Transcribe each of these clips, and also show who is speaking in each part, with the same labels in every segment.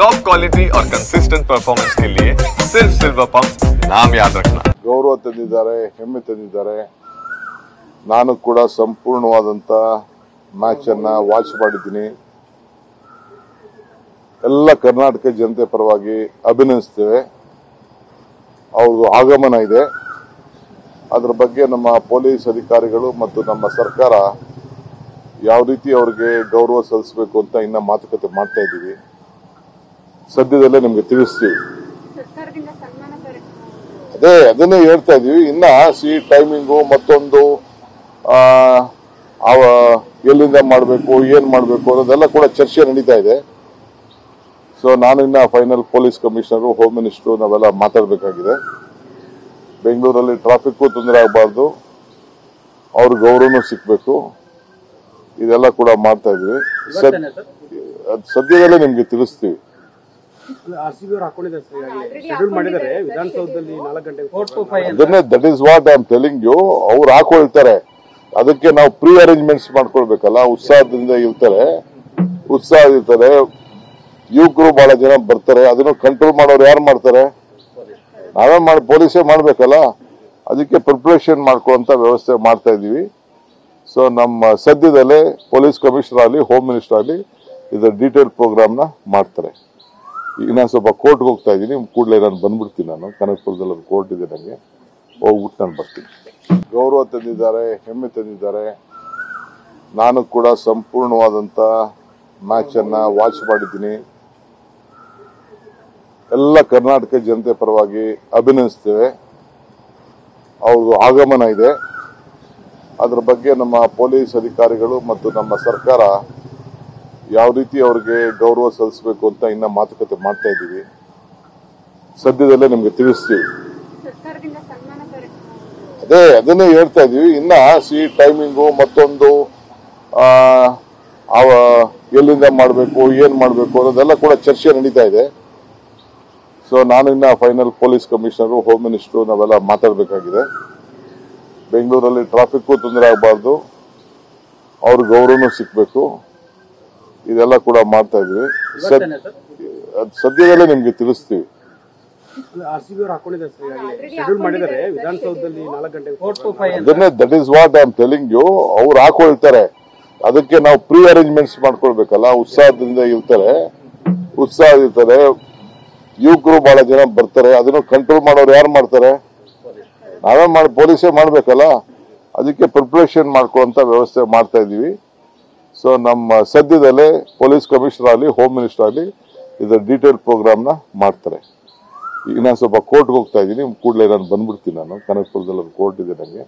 Speaker 1: Top quality और consistent performance के लिए सिर्फ सिल्वर पंप नाम याद रखना।
Speaker 2: ಗೌರವ ತಂದಿದ್ದಾರೆ, ಹೆಮ್ಮೆ ತಂದಿದ್ದಾರೆ. ನಾನು ಕೂಡ ಸಂಪೂರ್ಣವಾದಂತ ಮ್ಯಾಚ್ ಅನ್ನ ವಾಚ್ ಮಾಡಿದ್ದೀನಿ. ಎಲ್ಲ ಕರ್ನಾಟಕ ಜನತೆ ಪರವಾಗಿ ಅಭಿನಂದಿಸುತ್ತೇವೆ. ಅವ್ರದ್ದು ಆಗಮನ ಇದೆ. ಅದರ ಬಗ್ಗೆ ನಮ್ಮ ಪೊಲೀಸ್ ಅಧಿಕಾರಿಗಳು ಮತ್ತು ನಮ್ಮ ಸರ್ಕಾರ ಯಾವ ರೀತಿ ಅವರಿಗೆ ಗೌರವ ಸಲ್ಲಿಸಬೇಕು ಅಂತ ಇನ್ನ ಮಾತುಕತೆ ಮಾಡ್ತಾ ಇದ್ದೀವಿ. ಸದ್ಯದಲ್ಲೇ ನಿಮ್ಗೆ ತಿಳಿಸ್ತೀವಿ. ಅದನ್ನೇ ಹೇಳ್ತಾ ಇದೀವಿ. ಇನ್ನ ಟೈಮಿಂಗು ಮತ್ತೊಂದು ಎಲ್ಲಿಂದ ಮಾಡಬೇಕು, ಏನ್ ಮಾಡಬೇಕು ಅನ್ನೋದೆಲ್ಲ ಕೂಡ ಚರ್ಚೆ ನಡೀತಾ ಇದೆ. ಸೊ ನಾನು ಇನ್ನ final police commissioner, home minister ನಾವೆಲ್ಲ ಮಾತಾಡಬೇಕಾಗಿದೆ. ಬೆಂಗಳೂರಲ್ಲಿ ಟ್ರಾಫಿಕ್ ತೊಂದರೆ ಆಗಬಾರ್ದು, ಅವ್ರ ಗೌರವನೂ ಸಿಕ್ಬೇಕು. ಇದೆಲ್ಲ ಕೂಡ ಮಾಡ್ತಾ ಇದ್ವಿ. ಸದ್ಯದಲ್ಲೇ ನಿಮ್ಗೆ ತಿಳಿಸ್ತೀವಿ. That is what I am telling you. ಅವ್ರು ಹಾಕೊಳ್ತಾರೆ, ಅದಕ್ಕೆ ನಾವು ಪ್ರೀ ಅರೇಂಜ್ಮೆಂಟ್ಸ್ ಮಾಡ್ಕೊಳ್ಬೇಕಲ್ಲ. ಉತ್ಸಾಹದಿಂದ ಇರ್ತಾರೆ, ಯುವಕರು ಬಹಳ ಜನ ಬರ್ತಾರೆ. ಅದನ್ನು ಕಂಟ್ರೋಲ್ ಮಾಡೋರು ಯಾರು ಮಾಡ್ತಾರೆ? ನಾವೇ ಪೊಲೀಸೇ ಮಾಡ್ಬೇಕಲ್ಲ. ಅದಕ್ಕೆ ಪ್ರಿಪರೇಷನ್ ಮಾಡ್ಕೊಳ್ಳುವಂತ ವ್ಯವಸ್ಥೆ ಮಾಡ್ತಾ ಇದೀವಿ. ಸೊ ನಮ್ಮ ಸದ್ಯದಲ್ಲೇ ಪೊಲೀಸ್ ಕಮಿಷನರ್ ಆಗಲಿ, ಹೋಮ್ ಮಿನಿಸ್ಟರ್ ಆಗಲಿ ಇದರ ಡೀಟೇಲ್ ಪ್ರೋಗ್ರಾಮ್ ನ ಮಾಡ್ತಾರೆ. ಈಗ ನಾನು ಸ್ವಲ್ಪ ಕೋರ್ಟ್ಗೆ ಹೋಗ್ತಾ ಇದ್ದೀನಿ. ಕೂಡಲೇ ನಾನು ಬಂದ್ಬಿಡ್ತೀನಿ. ನಾನು ಕನಕಪುರದಲ್ಲಿ ಒಂದು ಕೋರ್ಟ್ ಇದೆ, ನನಗೆ ಹೋಗ್ಬಿಟ್ಟು ನಾನು ಬರ್ತೀನಿ. ಗೌರವ ತಂದಿದ್ದಾರೆ, ಹೆಮ್ಮೆ ತಂದಿದ್ದಾರೆ. ನಾನು ಕೂಡ ಸಂಪೂರ್ಣವಾದಂತ ಮ್ಯಾಚ್ ಅನ್ನ ವಾಚ್ ಮಾಡಿದ್ದೀನಿ. ಎಲ್ಲ ಕರ್ನಾಟಕ ಜನತೆ ಪರವಾಗಿ ಅಭಿನಂದಿಸುತ್ತೇವೆ. ಅವ್ರದ್ದು ಆಗಮನ ಇದೆ. ಅದರ ಬಗ್ಗೆ ನಮ್ಮ ಪೊಲೀಸ್ ಅಧಿಕಾರಿಗಳು ಮತ್ತು ನಮ್ಮ ಸರ್ಕಾರ ಯಾವ ರೀತಿ ಅವರಿಗೆ ಗೌರವ ಸಲ್ಲಿಸಬೇಕು ಅಂತ ಇನ್ನ ಮಾತುಕತೆ ಮಾಡ್ತಾ ಇದ್ದೀವಿ. ಸದ್ಯದಲ್ಲೇ ನಿಮ್ಗೆ ತಿಳಿಸ್ತೀವಿ. ಅದನ್ನೇ ಹೇಳ್ತಾ ಇದೀವಿ. ಇನ್ನ ಟೈಮಿಂಗು ಮತ್ತೊಂದು ಎಲ್ಲಿಂದ ಮಾಡಬೇಕು, ಏನ್ ಮಾಡಬೇಕು ಅನ್ನೋದೆಲ್ಲ ಕೂಡ ಚರ್ಚೆ ನಡೀತಾ ಇದೆ. ಸೊ ನಾನು ಇನ್ನ final police commissioner, home minister ನಾವೆಲ್ಲ ಮಾತಾಡಬೇಕಾಗಿದೆ. ಬೆಂಗಳೂರಲ್ಲಿ ಟ್ರಾಫಿಕ್ ತೊಂದರೆ ಆಗಬಾರ್ದು, ಅವ್ರ ಗೌರವನೂ ಸಿಕ್ಬೇಕು. ಇದೆಲ್ಲ ಕೂಡ ಮಾಡ್ತಾ ಇದ್ವಿ. ಸದ್ಯದಲ್ಲೇ ನಿಮ್ಗೆ ತಿಳಿಸ್ತೀವಿ. That is what I am telling you. ಅವ್ರು ಹಾಕೊಳ್ತಾರೆ, ಅದಕ್ಕೆ ನಾವು ಪ್ರೀ ಅರೇಂಜ್ಮೆಂಟ್ಸ್ ಮಾಡ್ಕೊಳ್ಬೇಕಲ್ಲ. ಉತ್ಸಾಹದಿಂದ ಇರ್ತಾರೆ, ಯುವಕರು ಬಹಳ ಜನ ಬರ್ತಾರೆ. ಅದನ್ನು ಕಂಟ್ರೋಲ್ ಮಾಡೋರು ಯಾರು ಮಾಡ್ತಾರೆ? ನಾವೇ ಪೊಲೀಸೇ ಮಾಡ್ಬೇಕಲ್ಲ. ಅದಕ್ಕೆ ಪ್ರಿಪರೇಷನ್ ಮಾಡ್ಕೊಳ್ಳುವಂತ ವ್ಯವಸ್ಥೆ ಮಾಡ್ತಾ ಇದೀವಿ. ಸೊ ನಮ್ಮ ಸದ್ಯದಲ್ಲೇ ಪೊಲೀಸ್ ಕಮಿಷನರ್ ಆಗಲಿ, ಹೋಮ್ ಮಿನಿಸ್ಟರ್ ಆಗಲಿ ಇದರ ಡೀಟೇಲ್ ಪ್ರೋಗ್ರಾಮ್ ನ ಮಾಡ್ತಾರೆ. ಈಗ ನಾನು ಸ್ವಲ್ಪ ಕೋರ್ಟ್ಗೆ ಹೋಗ್ತಾ ಇದ್ದೀನಿ. ಕೂಡಲೇ ನಾನು ಬಂದ್ಬಿಡ್ತೀನಿ. ನಾನು ಕನಕಪುರದಲ್ಲಿ ಒಂದು ಕೋರ್ಟ್ ಇದೆ, ನನಗೆ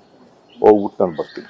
Speaker 2: ಹೋಗ್ಬಿಟ್ಟು ನಾನು ಬರ್ತೀನಿ.